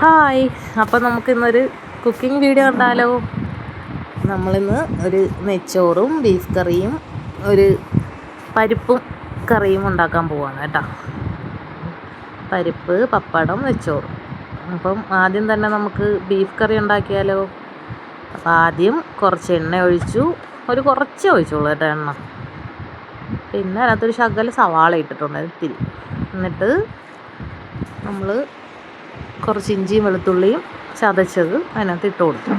Hi, അപ്പോൾ നമുക്കിന്നൊരു cooking video കണ്ടാലോ. നമ്മളിന്ന് ഒരു നെയ്ച്ചോറും ബീഫ് കറിയും ഒരു പരിപ്പും കറിയും ഉണ്ടാക്കാൻ പോവാണ് കേട്ടോ. പരിപ്പ്, പപ്പടം, നെയ്ച്ചോറും. അപ്പം ആദ്യം തന്നെ നമുക്ക് ബീഫ് കറി ഉണ്ടാക്കിയാലോ. അപ്പോൾ ആദ്യം കുറച്ച് എണ്ണ ഒഴിച്ചു, കുറച്ച് ഒഴിച്ചോളൂ കേട്ടോ എണ്ണ. പിന്നെ അതിനകത്തൊരു ശകലം സവാള ഇട്ടിട്ടുണ്ട് ഇത്തിരി. എന്നിട്ട് നമ്മൾ കുറച്ച് ഇഞ്ചിയും വെളുത്തുള്ളിയും ചതച്ചത് അതിനകത്ത് ഇട്ട് കൊടുത്തു.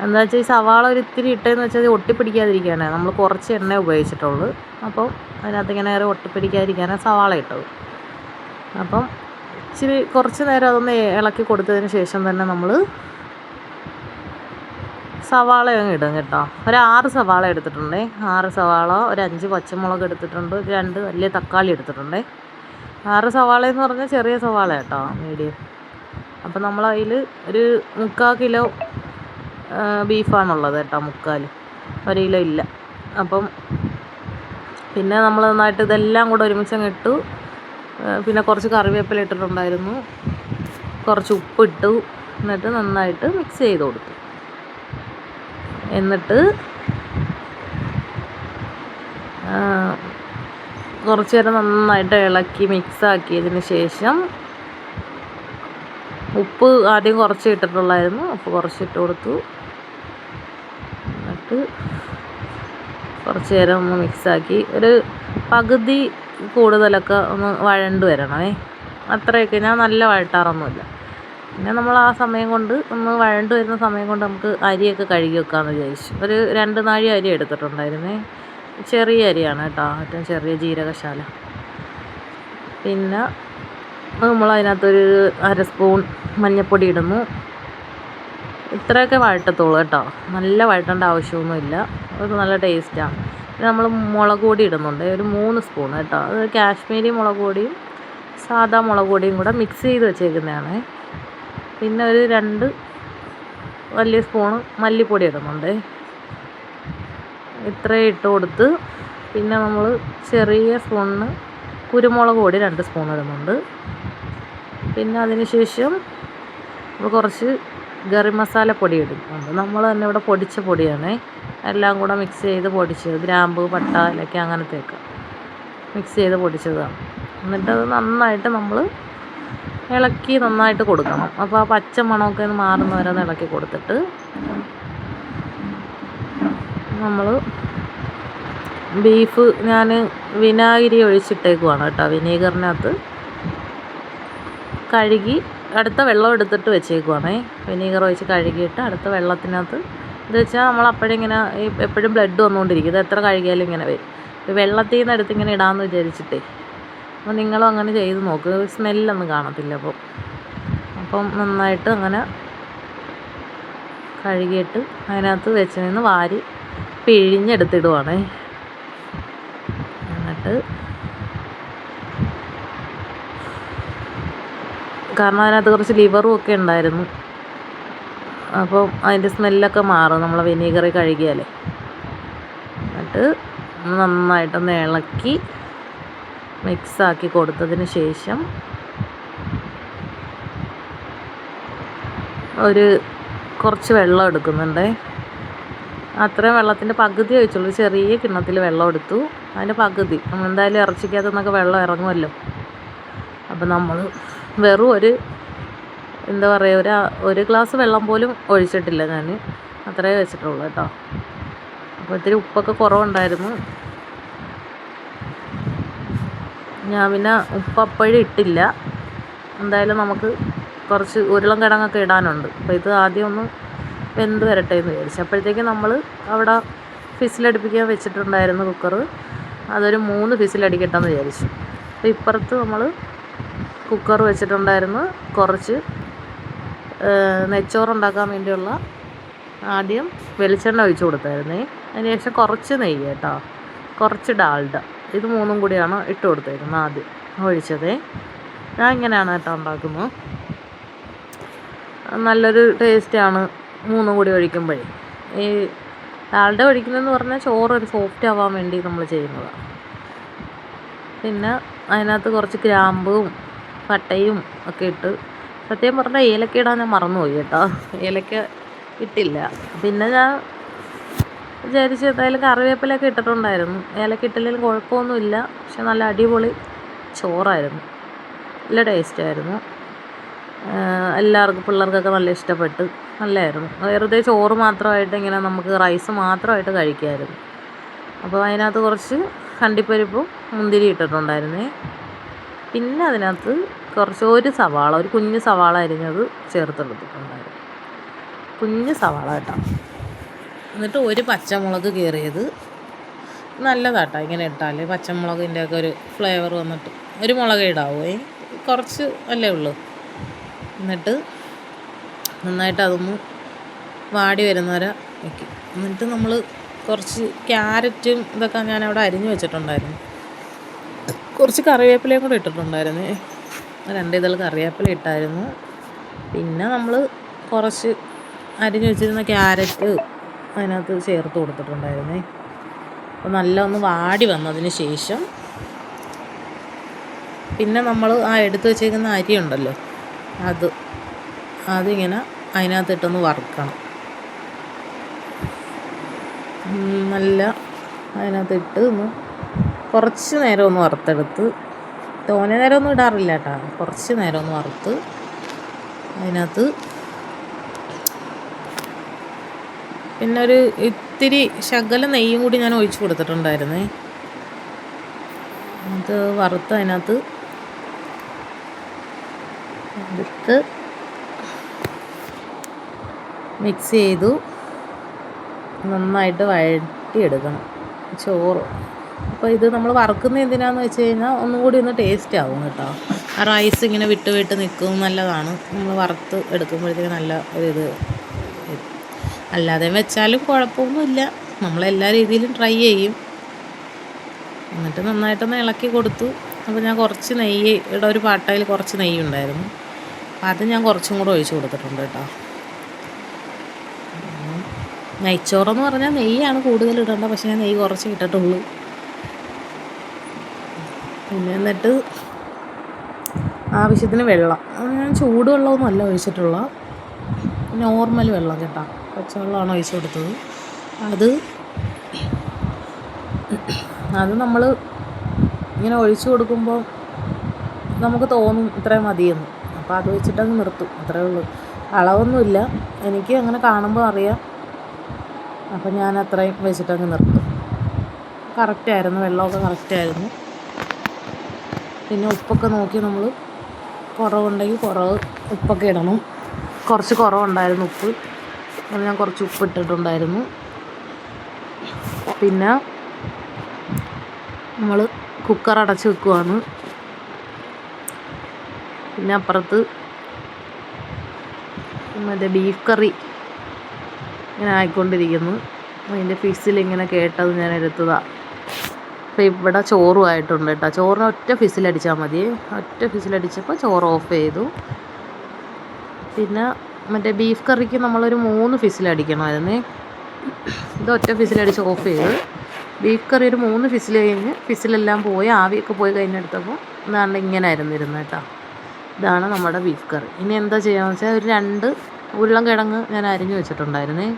എന്താ വെച്ചാൽ ഈ സവാള ഒരു ഇത്തിരി ഇട്ടതെന്ന് വെച്ചാൽ ഒട്ടിപ്പിടിക്കാതിരിക്കാനാണ്. നമ്മൾ കുറച്ച് എണ്ണ ഉപയോഗിച്ചിട്ടുള്ളൂ. അപ്പോൾ അതിനകത്ത് ഇങ്ങനെ ഒട്ടിപ്പിടിക്കാതിരിക്കാനാണ് സവാള ഇട്ടത്. അപ്പം കുറച്ച് നേരം അതൊന്ന് ഇളക്കി കൊടുത്തതിന് ശേഷം തന്നെ നമ്മൾ സവാള അങ്ങ് ഇടും കേട്ടോ. 6 സവാള എടുത്തിട്ടുണ്ടേ. 6 സവാള, 5 പച്ചമുളക് എടുത്തിട്ടുണ്ട്, 2 വലിയ തക്കാളി എടുത്തിട്ടുണ്ടേ. 6 സവാള എന്ന് പറഞ്ഞാൽ ചെറിയ സവാള കേട്ടോ, മീഡിയം. അപ്പം നമ്മൾ അതിൽ ഒരു 3/4 കിലോ ബീഫാണുള്ളത് കേട്ടോ. 1 കിലോ ഇല്ല. അപ്പം പിന്നെ നമ്മൾ നന്നായിട്ട് ഇതെല്ലാം കൂടെ ഒരുമിച്ചങ്ങ് ഇട്ടു. പിന്നെ കുറച്ച് കറിവേപ്പില ഇട്ടിട്ടുണ്ടായിരുന്നു, കുറച്ച് ഉപ്പിട്ടു. എന്നിട്ട് നന്നായിട്ട് മിക്സ് ചെയ്ത് കൊടുത്തു. എന്നിട്ട് കുറച്ച് നേരം നന്നായിട്ട് ഇളക്കി മിക്സാക്കിയതിന് ശേഷം ഉപ്പ് ആദ്യം കുറച്ച് ഇട്ടിട്ടുള്ളായിരുന്നു, ഉപ്പ് കുറച്ച് ഇട്ട് കൊടുത്തു. എന്നിട്ട് കുറച്ച് നേരം ഒന്ന് മിക്സാക്കി ഒരു പകുതി കൂടുതലൊക്കെ ഒന്ന് വഴണ്ട് വരണമേ. അത്രയൊക്കെ, ഞാൻ നല്ല വഴട്ടാറൊന്നുമില്ല. പിന്നെ നമ്മൾ ആ സമയം കൊണ്ട് ഒന്ന് വഴണ്ട് വരുന്ന സമയം കൊണ്ട് നമുക്ക് അരിയൊക്കെ കഴുകി വെക്കാമെന്ന് വിചാരിച്ചു. ഒരു 2 നാഴി അരി എടുത്തിട്ടുണ്ടായിരുന്നേ. ചെറിയ അരിയാണ് കേട്ടോ, ഏറ്റവും ചെറിയ ജീരകശാല. പിന്നെ നമ്മൾ അതിനകത്തൊരു 1/2 സ്പൂൺ മഞ്ഞൾപ്പൊടി ഇടുന്നു. ഇത്രയൊക്കെ വഴട്ടത്തുള്ളൂ കേട്ടോ, നല്ല വഴട്ടേണ്ട ആവശ്യമൊന്നുമില്ല. അത് നല്ല ടേസ്റ്റാണ്. പിന്നെ നമ്മൾ മുളക് പൊടി ഇടുന്നുണ്ട്, ഒരു 3 സ്പൂൺ കേട്ടോ. അത് കാശ്മീരി മുളക് പൊടിയും സാദാ മുളക് പൊടിയും കൂടെ മിക്സ് ചെയ്ത് വെച്ചേക്കുന്നതാണ്. പിന്നെ ഒരു 2 വലിയ സ്പൂണ് മല്ലിപ്പൊടി ഇടുന്നുണ്ട്. ഇത്രയും ഇട്ട് കൊടുത്ത് പിന്നെ നമ്മൾ ചെറിയ സ്പൂണിന് കുരുമുളക് പൊടി 2 സ്പൂൺ ഇടുന്നുണ്ട്. പിന്നെ അതിന് ശേഷം നമ്മൾ കുറച്ച് ഗരം മസാലപ്പൊടി ഇടുന്നുണ്ട്. നമ്മൾ തന്നെ ഇവിടെ പൊടിച്ച പൊടിയാണ്, എല്ലാം കൂടെ മിക്സ് ചെയ്ത് പൊടിച്ചത്. ഗ്രാമ്പ്, പട്ട, ഇലക്ക അങ്ങനത്തെയൊക്കെ മിക്സ് ചെയ്ത് പൊടിച്ചതാണ്. എന്നിട്ടത് നന്നായിട്ട് നമ്മൾ ഇളക്കി നന്നായിട്ട് കൊടുക്കണം. അപ്പോൾ ആ പച്ച മണമൊക്കെ ഒന്ന് മാറുന്ന വരെ ഒന്ന് ഇളക്കി കൊടുത്തിട്ട് നമ്മൾ ബീഫ് ഞാൻ വിനാഗിരി ഒഴിച്ചിട്ടേക്കുവാണ് കേട്ടോ. വിനീഗറിനകത്ത് കഴുകി അടുത്ത വെള്ളം എടുത്തിട്ട് വെച്ചേക്കുവാണേ. വിനീഗർ ഒഴിച്ച് കഴുകിയിട്ട് അടുത്ത വെള്ളത്തിനകത്ത് ഇത് വെച്ചാൽ നമ്മൾ അപ്പോഴിങ്ങനെ എപ്പോഴും ബ്ലഡ് വന്നുകൊണ്ടിരിക്കും. ഇത് എത്ര കഴുകിയാലും ഇങ്ങനെ വരും. വെള്ളത്തിൽ നിന്ന് എടുത്ത് ഇങ്ങനെ ഇടാമെന്ന് വിചാരിച്ചിട്ടേ. അപ്പോൾ നിങ്ങളും അങ്ങനെ ചെയ്ത് നോക്ക്, സ്മെല്ലൊന്നും കാണത്തില്ല. അപ്പം നന്നായിട്ട് അങ്ങനെ കഴുകിയിട്ട് അതിനകത്ത് വെച്ച് നിന്ന് വാരി പിഴിഞ്ഞെടുത്തിടുവാണേ. എന്നിട്ട് കാരണം അതിനകത്ത് കുറച്ച് ലിവറും ഒക്കെ ഉണ്ടായിരുന്നു, അപ്പം അതിൻ്റെ സ്മെല്ലൊക്കെ മാറും നമ്മൾ വിനീഗറിൽ കഴുകിയാലേ. എന്നിട്ട് നന്നായിട്ടൊന്ന് ഇളക്കി മിക്സാക്കി കൊടുത്തതിന് ശേഷം കുറച്ച് വെള്ളം എടുക്കുന്നുണ്ട്. അത്രയും വെള്ളത്തിൻ്റെ പകുതി ഒഴിച്ചുള്ളൂ. ചെറിയ കിണ്ണത്തിൽ വെള്ളം എടുത്തു, അതിൻ്റെ പകുതി. നമ്മൾ എന്തായാലും ഇറച്ചിക്കകത്തു നിന്നൊക്കെ വെള്ളം ഇറങ്ങുമല്ലോ. അപ്പം നമ്മൾ വെറും എന്താ പറയുക, ഒരു ഗ്ലാസ് വെള്ളം പോലും ഒഴിച്ചിട്ടില്ല ഞാൻ, അത്രയേ വെച്ചിട്ടുള്ളൂ കേട്ടോ. അപ്പോൾ ഇത്തിരി ഉപ്പൊക്കെ കുറവുണ്ടായിരുന്നു. ഞാൻ പിന്നെ ഉപ്പ് അപ്പോഴും ഇട്ടില്ല. എന്തായാലും നമുക്ക് കുറച്ച് ഉരുളൻ കിഴങ്ങൊക്കെ ഇടാനുണ്ട്. അപ്പോൾ ഇത് ആദ്യം ഒന്ന് വെന്ത് വരട്ടെ എന്ന് വിചാരിച്ചു. അപ്പോഴത്തേക്കും നമ്മൾ അവിടെ ഫിസിലടുപ്പിക്കാൻ വെച്ചിട്ടുണ്ടായിരുന്നു കുക്കർ. അതൊരു 3 ഫിസിലടിക്കട്ടെന്ന് വിചാരിച്ചു. അപ്പോൾ ഇപ്പുറത്ത് നമ്മൾ കുക്കർ വെച്ചിട്ടുണ്ടായിരുന്നു. കുറച്ച് നെയ്ച്ചോറുണ്ടാക്കാൻ വേണ്ടിയുള്ള ആദ്യം വെളിച്ചെണ്ണ ഒഴിച്ച് കൊടുത്തായിരുന്നേ. അതിന് ശേഷം കുറച്ച് നെയ്യ് കേട്ടോ, കുറച്ച് ഡാൽഡ, ഇത് 3ഉം കൂടിയാണ് ഇട്ട് കൊടുത്തേക്കുന്നത് ആദ്യം ഒഴിച്ചതേ. ഞാൻ ഇങ്ങനെയാണ് കേട്ടോ ഉണ്ടാക്കുന്നത്. നല്ലൊരു ടേസ്റ്റാണ് 3ഉം കൂടി ഒഴിക്കുമ്പോഴേ. ഈ ഡാൽഡ ഒഴിക്കുന്നതെന്ന് പറഞ്ഞാൽ ചോറ് ഒരു സോഫ്റ്റ് ആവാൻ വേണ്ടി നമ്മൾ ചെയ്യുന്നതാണ്. പിന്നെ അതിനകത്ത് കുറച്ച് ഗ്രാമ്പും പട്ടയും ഒക്കെ ഇട്ട് സത്യം പറഞ്ഞാൽ ഏലക്ക ഇടാൻ ഞാൻ മറന്നുപോയി കേട്ടോ. ഏലക്ക ഇട്ടില്ല. പിന്നെ ഞാൻ വിചാരിച്ച് എന്തായാലും കറിവേപ്പിലൊക്കെ ഇട്ടിട്ടുണ്ടായിരുന്നു. ഏലക്ക ഇട്ടില്ലെങ്കിലും കുഴപ്പമൊന്നുമില്ല. പക്ഷെ നല്ല അടിപൊളി ചോറായിരുന്നു, നല്ല ടേസ്റ്റായിരുന്നു. എല്ലാവർക്കും പിള്ളേർക്കൊക്കെ നല്ല ഇഷ്ടപ്പെട്ട്, നല്ലതായിരുന്നു. വെറുതെ ചോറ് മാത്രമായിട്ട് ഇങ്ങനെ നമുക്ക് റൈസ് മാത്രമായിട്ട് കഴിക്കാമായിരുന്നു. അപ്പോൾ അതിനകത്ത് കുറച്ച് അണ്ടിപ്പരിപ്പും മുന്തിരി ഇട്ടിട്ടുണ്ടായിരുന്നേ. പിന്നെ അതിനകത്ത് ഒരു സവാള, ഒരു കുഞ്ഞ് സവാള അരിഞ്ഞത് ചേർത്തെടുത്തിട്ടുണ്ടായിരുന്നു. കുഞ്ഞ് സവാള കേട്ടോ. എന്നിട്ട് ഒരു പച്ചമുളക് കീറിയത്, നല്ലതാട്ടോ ഇങ്ങനെ ഇട്ടാൽ പച്ചമുളകിൻ്റെ ഒക്കെ ഒരു ഫ്ലേവർ വന്നിട്ട്. ഒരു മുളക് ഇടാവേ, കുറച്ച് അല്ലേ ഉള്ളൂ. എന്നിട്ട് നന്നായിട്ട് അതൊന്ന് വാടി വരുന്നവരെ വയ്ക്കും. എന്നിട്ട് നമ്മൾ കുറച്ച് ക്യാരറ്റും ഇതൊക്കെ ഞാനവിടെ അരിഞ്ഞ് വെച്ചിട്ടുണ്ടായിരുന്നു. കുറച്ച് കറിവേപ്പിലയും കൂടെ ഇട്ടിട്ടുണ്ടായിരുന്നു. 2 ഇതൾ കറിവേപ്പില ഇട്ടായിരുന്നു. പിന്നെ നമ്മൾ കുറച്ച് അരിഞ്ഞ് വെച്ചിരുന്ന ക്യാരറ്റ് അതിനകത്ത് ചേർത്ത് കൊടുത്തിട്ടുണ്ടായിരുന്നേ. അപ്പോൾ നല്ല ഒന്ന് വാടി വന്നതിന് ശേഷം പിന്നെ നമ്മൾ ആ എടുത്ത് വെച്ചേക്കുന്ന അരി ഉണ്ടല്ലോ, അതിങ്ങനെ അതിനകത്തിട്ടൊന്ന് വറുക്കണം. നല്ല അതിനകത്തിട്ട് കുറച്ച് നേരം ഒന്ന് വറുത്തെടുത്ത്, തോനെ നേരമൊന്നും ഇടാറില്ല കേട്ടോ, കുറച്ച് നേരം ഒന്ന് വറുത്ത് അതിനകത്ത് പിന്നെ ഒരു ഇത്തിരി ശകലം നെയ്യും കൂടി ഞാൻ ഒഴിച്ച് കൊടുത്തിട്ടുണ്ടായിരുന്നേ. അത് വറുത്ത് അതിനകത്ത് എടുത്ത് മിക്സ് ചെയ്തു നന്നായിട്ട് വഴറ്റിയെടുക്കണം ചോറ്. അപ്പോൾ ഇത് നമ്മൾ വറുക്കുന്ന എന്തിനാണെന്ന് വെച്ച് കഴിഞ്ഞാൽ ഒന്നും കൂടി ഒന്ന് ടേസ്റ്റ് ആവും കേട്ടോ. ആ റൈസ് ഇങ്ങനെ വിട്ട് വിട്ട് നിൽക്കും, നല്ലതാണ്. നമ്മൾ വറുത്ത് എടുക്കുമ്പോഴത്തേക്ക് നല്ല ഇത്. അല്ലാതെ വെച്ചാലും കുഴപ്പമൊന്നുമില്ല, നമ്മളെല്ലാ രീതിയിലും ട്രൈ ചെയ്യും. എന്നിട്ട് നന്നായിട്ടൊന്ന് ഇളക്കി കൊടുത്തു. അപ്പോൾ ഞാൻ കുറച്ച് നെയ്യ്, ഇവിടെ ഒരു പാട്ടയിൽ കുറച്ച് നെയ്യ് ഉണ്ടായിരുന്നു, അത് ഞാൻ കുറച്ചും കൂടെ ഒഴിച്ച് കൊടുത്തിട്ടുണ്ട് കേട്ടോ. നെയ്ച്ചോറെന്ന് പറഞ്ഞാൽ നെയ്യാണ് കൂടുതൽ ഇടേണ്ടത്, പക്ഷേ ഞാൻ നെയ്യ് കുറച്ച് ഇട്ടിട്ടുള്ളൂ. പിന്നെ എന്നിട്ട് ആവശ്യത്തിന് വെള്ളം, ഞാൻ ചൂടുവെള്ളമൊന്നും അല്ല ഒഴിച്ചിട്ടുള്ള, നോർമൽ വെള്ളം കേട്ടോ, പച്ചവെള്ളമാണ് ഒഴിച്ച് കൊടുത്തത്. അത് നമ്മൾ ഇങ്ങനെ ഒഴിച്ചു കൊടുക്കുമ്പോൾ നമുക്ക് തോന്നും ഇത്രയും മതിയെന്ന്. അപ്പോൾ അത് വെച്ചിട്ടങ്ങ് നിർത്തും, അത്രയേ ഉള്ളൂ. അളവൊന്നുമില്ല, എനിക്ക് അങ്ങനെ കാണുമ്പോൾ അറിയാം. അപ്പോൾ ഞാൻ അത്രയും വെച്ചിട്ടങ്ങ് നിർത്തും. കറക്റ്റായിരുന്നു, വെള്ളമൊക്കെ കറക്റ്റായിരുന്നു. പിന്നെ ഉപ്പൊക്കെ നോക്കി നമ്മൾ കുറവുണ്ടെങ്കിൽ ഉപ്പൊക്കെ ഇടണം. കുറച്ച് കുറവുണ്ടായിരുന്നു ഉപ്പ്, അത് ഞാൻ കുറച്ച് ഉപ്പ് ഇട്ടിട്ടുണ്ടായിരുന്നു. പിന്നെ നമ്മൾ കുക്കർ അടച്ച് വെക്കുവാണ്. പിന്നെ അപ്പുറത്ത് മറ്റേ ബീഫ് കറി ഇങ്ങനെ ആയിക്കൊണ്ടിരിക്കുന്നു. അതിൻ്റെ ഫിസിലിങ്ങനെ കേട്ടത് ഞാൻ എടുത്തതാണ്. അപ്പോൾ ഇവിടെ ചോറും ആയിട്ടുണ്ട് കേട്ടോ. ചോറിന് ഒറ്റ ഫിസിലടിച്ചാൽ മതി. ഒറ്റ ഫിസിലടിച്ചപ്പോൾ ചോറ് ഓഫ് ചെയ്തു. പിന്നെ മറ്റേ ബീഫ് കറിക്ക് നമ്മളൊരു 3 ഫിസിലടിക്കണമായിരുന്നേ. ഇത് ഒറ്റ ഫിസിലടിച്ച് ഓഫ് ചെയ്ത്. ബീഫ് കറി ഒരു 3 ഫിസിൽ കഴിഞ്ഞ് ഫിസിലെല്ലാം പോയി ആവിയൊക്കെ പോയി കഴിഞ്ഞെടുത്തപ്പോൾ ഇതാണ്ട് ഇങ്ങനെ ആയിരുന്നു ഇരുന്നത് കേട്ടോ. ഇതാണ് നമ്മുടെ ബീഫ് കറി. ഇനി എന്താ ചെയ്യാമെന്ന് വെച്ചാൽ ഒരു 2 ഉരുളൻകിഴങ്ങ് ഞാൻ അരിഞ്ഞ് വെച്ചിട്ടുണ്ടായിരുന്നേ.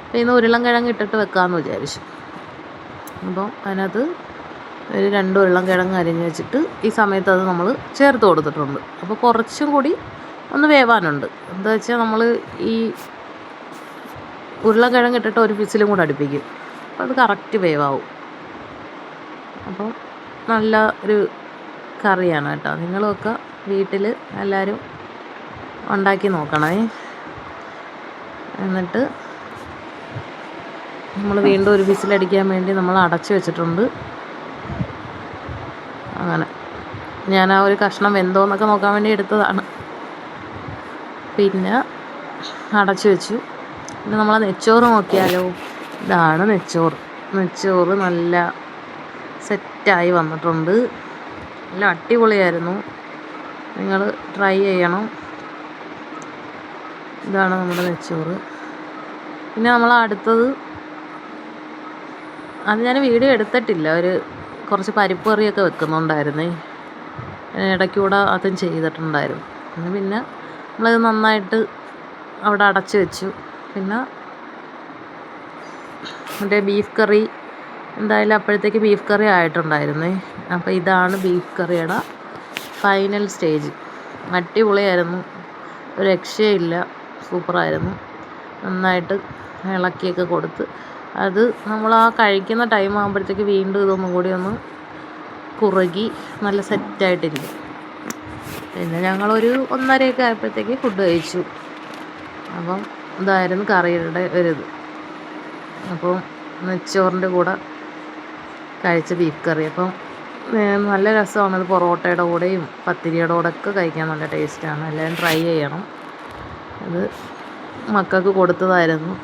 അപ്പോൾ ഇന്ന് ഉരുളൻകിഴങ്ങ് ഇട്ടിട്ട് വെക്കാമെന്ന് വിചാരിച്ചു. അപ്പോൾ അതിനകത്ത് ഒരു 2 ഉരുളൻകിഴങ്ങ് അരിഞ്ഞ് വെച്ചിട്ട് ഈ സമയത്ത് അത് നമ്മൾ ചേർത്ത് കൊടുത്തിട്ടുണ്ട്. അപ്പോൾ കുറച്ചും കൂടി ഒന്ന് വേവാനുണ്ട്. എന്താ വെച്ചാൽ നമ്മൾ ഈ ഉരുളൻകിഴങ്ങ് ഇട്ടിട്ട് ഒരു ഫിസിലും കൂടെ അടുപ്പിക്കും, അപ്പോൾ അത് കറക്റ്റ് വേവാവും. അപ്പോൾ നല്ല ഒരു കറിയാണ് കേട്ടോ. നിങ്ങളുമൊക്കെ വീട്ടിൽ എല്ലാവരും ഉണ്ടാക്കി നോക്കണേ. എന്നിട്ട് നമ്മൾ വീണ്ടും ഒരു വിസിലടിക്കാൻ വേണ്ടി നമ്മൾ അടച്ച് വെച്ചിട്ടുണ്ട്. അങ്ങനെ ഞാൻ ആ ഒരു കഷ്ണം വെന്തോന്നൊക്കെ നോക്കാൻ വേണ്ടി എടുത്തതാണ്. പിന്നെ അടച്ച് വെച്ചു. പിന്നെ നമ്മൾ നെച്ചോറ് നോക്കിയാലോ. ഇതാണ് നെച്ചോറ് നല്ല സെറ്റായി വന്നിട്ടുണ്ട്. നല്ല അടിപൊളിയായിരുന്നു, നിങ്ങൾ ട്രൈ ചെയ്യണം. ഇതാണ് നമ്മുടെ നെച്ചോറ്. പിന്നെ നമ്മൾ അടുത്തത്, അത് ഞാൻ വീഡിയോ എടുത്തിട്ടില്ല, കുറച്ച് പരിപ്പ് കറിയൊക്കെ വെക്കുന്നുണ്ടായിരുന്നേ, ഇടയ്ക്കൂടെ അതും ചെയ്തിട്ടുണ്ടായിരുന്നു. പിന്നെ നമ്മളത് നന്നായിട്ട് അവിടെ അടച്ച് വെച്ചു. പിന്നെ മറ്റേ ബീഫ് കറി എന്തായാലും അപ്പോഴത്തേക്ക് ബീഫ് കറി ആയിട്ടുണ്ടായിരുന്നേ. അപ്പോൾ ഇതാണ് ബീഫ് കറിയുടെ ഫൈനൽ സ്റ്റേജ്. അടിപൊളിയായിരുന്നു, ഒരു രക്ഷയില്ല, സൂപ്പറായിരുന്നു. നന്നായിട്ട് ഇളക്കിയൊക്കെ കൊടുത്ത് അത് നമ്മൾ ആ കഴിക്കുന്ന ടൈം ആകുമ്പോഴത്തേക്ക് വീണ്ടും ഇതൊന്നും കൂടി ഒന്ന് കുറുകി നല്ല സെറ്റായിട്ടിരിക്കും. പിന്നെ ഞങ്ങളൊരു 1:30 ആയപ്പോഴത്തേക്ക് ഫുഡ് കഴിച്ചു. അപ്പം ഇതായിരുന്നു കറിയുടെ ഒരിത്. അപ്പം നെച്ചോറിൻ്റെ കൂടെ കഴിച്ച ബീഫ് കറി. അപ്പം നല്ല രസമാണത്. പൊറോട്ടയുടെ കൂടെയും പത്തിരിയുടെ കൂടെ ഒക്കെ കഴിക്കാൻ നല്ല ടേസ്റ്റാണ്. എല്ലാവരും ട്രൈ ചെയ്യണം. അത് മക്കൾക്ക് കൊടുത്തതായിരുന്നു.